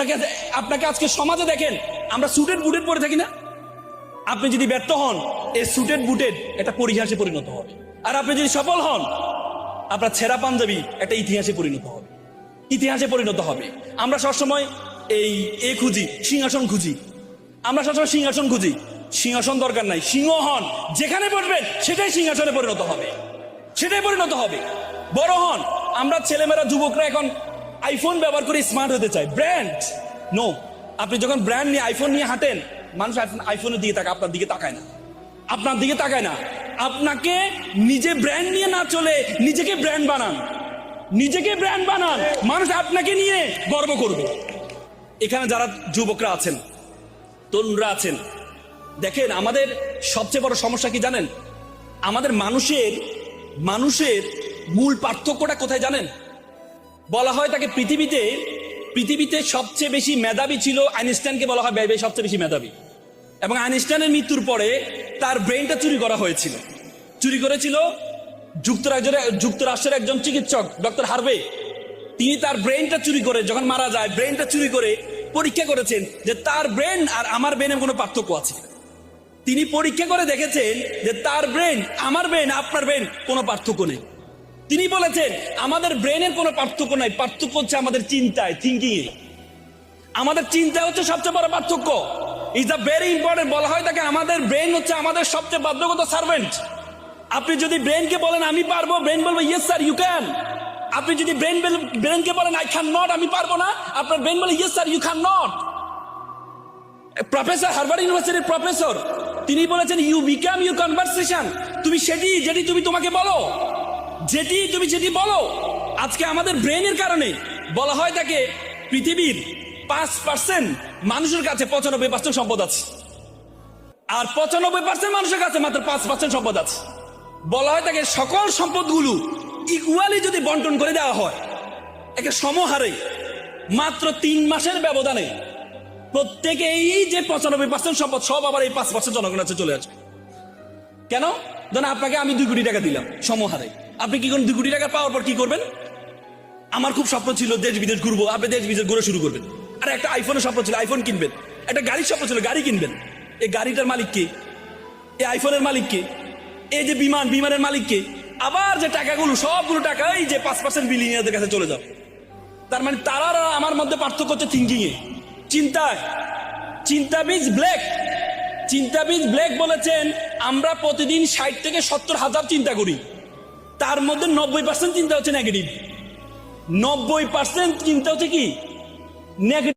আপনাকে আপনাকে আজকে সমাজে দেখেন আমরা সুটেড বুটেড পরে থাকি না? আপনি যদি ব্যর্থ হন, এই সুটেড বুটেড একটা পরিহাসে পরিণত হবে। আর আপনি যদি সফল হন, আপনার ছেঁড়া পাঞ্জাবি একটা ইতিহাসে পরিণত হবে, ইতিহাসে পরিণত হবে। আমরা সবসময় খুঁজি, সিংহাসন খুঁজি। আমরা সবসময় সিংহাসন খুঁজি। সিংহাসন দরকার নাই, সিংহ হন, যেখানে বসবেন সেটাই সিংহাসনে পরিণত হবে, সেটাই পরিণত হবে। বড় হন। আমরা ছেলেমেয়েরা, যুবকরা এখন আইফোন ব্যবহার করে স্মার্ট হতে চায়, ব্র্যান্ড নো। আপনি যখন ব্র্যান্ড নিয়ে আইফোন নিয়ে হাঁটেন, মানুষ আইফোনের দিকে তাকায়, আপনার দিকে তাকায় না, আপনার দিকে তাকায় না। আপনাকে নিজে ব্র্যান্ড নিয়ে না চলে নিজেকে ব্র্যান্ড বানান, নিজেকে ব্র্যান্ড বানান, মানুষ আপনাকে নিয়ে গর্ব করবে। এখানে যারা যুবকরা আছেন, তরুণরা আছেন, দেখেন আমাদের সবচেয়ে বড় সমস্যা কি জানেন? আমাদের মানুষের মূল পার্থক্যটা কোথায় জানেন? বলা হয় তাকে পৃথিবীতে সবচেয়ে বেশি মেধাবী ছিল আইনস্টাইনকে বলা হয় সবচেয়ে বেশি মেধাবী। এবং আইনস্টাইনের মৃত্যুর পরে তার ব্রেনটা চুরি করা হয়েছিল। চুরি করেছিল যুক্তরাষ্ট্রের একজন চিকিৎসক ডক্টর হার্ভে। তিনি তার ব্রেনটা চুরি করে, যখন মারা যায় ব্রেনটা চুরি করে পরীক্ষা করেছেন যে তার ব্রেন আর আমার ব্রেনের কোনো পার্থক্য আছে। তিনি পরীক্ষা করে দেখেছেন যে তার ব্রেন, আমার ব্রেন, আপনার ব্রেন কোনো পার্থক্য নেই। তিনি বলেছেন আমাদের ব্রেনের কোনো পার্থক্য নাই, পার্থক্য হচ্ছে আমাদের চিন্তায়, থিঙ্কিং এ। আমাদের চিন্তা হচ্ছে সবচেয়ে বড় পার্থক্য। Is the very important. বলা হয় তাকে আমাদের ব্রেন হচ্ছে আমাদের সবচেয়ে বাধ্যগত সার্ভেন্ট। আপনি যদি ব্রেনকে বলেন আমি পারবো, ব্রেন বলবে ইয়েস স্যার ইউ ক্যান। আপনি যদি ব্রেনকে বলেন আই ক্যান নট, আমি পারবো না, আপনার ব্রেন বলে yes sir you cannot. Professor, Harvard ইউনিভার্সিটির প্রফেসর, তিনি বলেছেন ইউ বিকাম ইউর কনভারসেশন। তুমি যেটি তুমি তোমাকে বলো, যেটি বলো। আজকে আমাদের ব্রেনের কারণে বলা হয় তাকে পৃথিবীর 5% মানুষের কাছে 95% সম্পদ আছে, আর 95% মানুষের কাছে মাত্র 5% সম্পদ আছে। বলা হয় তাকে সকল সম্পদগুলো ইকুয়ালি যদি বন্টন করে দেওয়া হয় একে সমহারে, মাত্র 3 মাসের ব্যবধানে প্রত্যেকে এই যে 95% সম্পদ সব আবার এই 5% জনগণের কাছে চলে আসবে। কেন? ধরেন আপনাকে আমি 2 কোটি টাকা দিলাম সমহারে, আপনি কি করেন? 2 কোটি টাকা পাওয়ার পর কি করবেন? আমার খুব স্বপ্ন ছিল দেশ বিদেশ ঘুরবো, আপনি দেশ বিদেশ ঘুরে শুরু করবেন। আর একটা আইফোনের স্বপ্ন ছিল, আইফোন কিনবেন। একটা গাড়ির স্বপ্ন ছিল, গাড়ি কিনবেন। এই গাড়িটার মালিক কে? এই আইফোনের মালিক কে? এই যে বিমানের মালিক কে? আবার যে টাকাগুলো, সবগুলো টাকা এই যে 5% বিলিয়নিয়ারদের কাছে চলে যাবে। তার মানে তারা আমার মধ্যে পার্থক্য হচ্ছে থিঙ্কিং এ, চিন্তায়। চিন্তাবিদ ব্লেক বলেছেন আমরা প্রতিদিন 60 থেকে 70 হাজার চিন্তা করি, তার মধ্যে 90% চিন্তা হচ্ছে নেগেটিভ। 90% চিন্তা হচ্ছে কি? নেগেটিভ।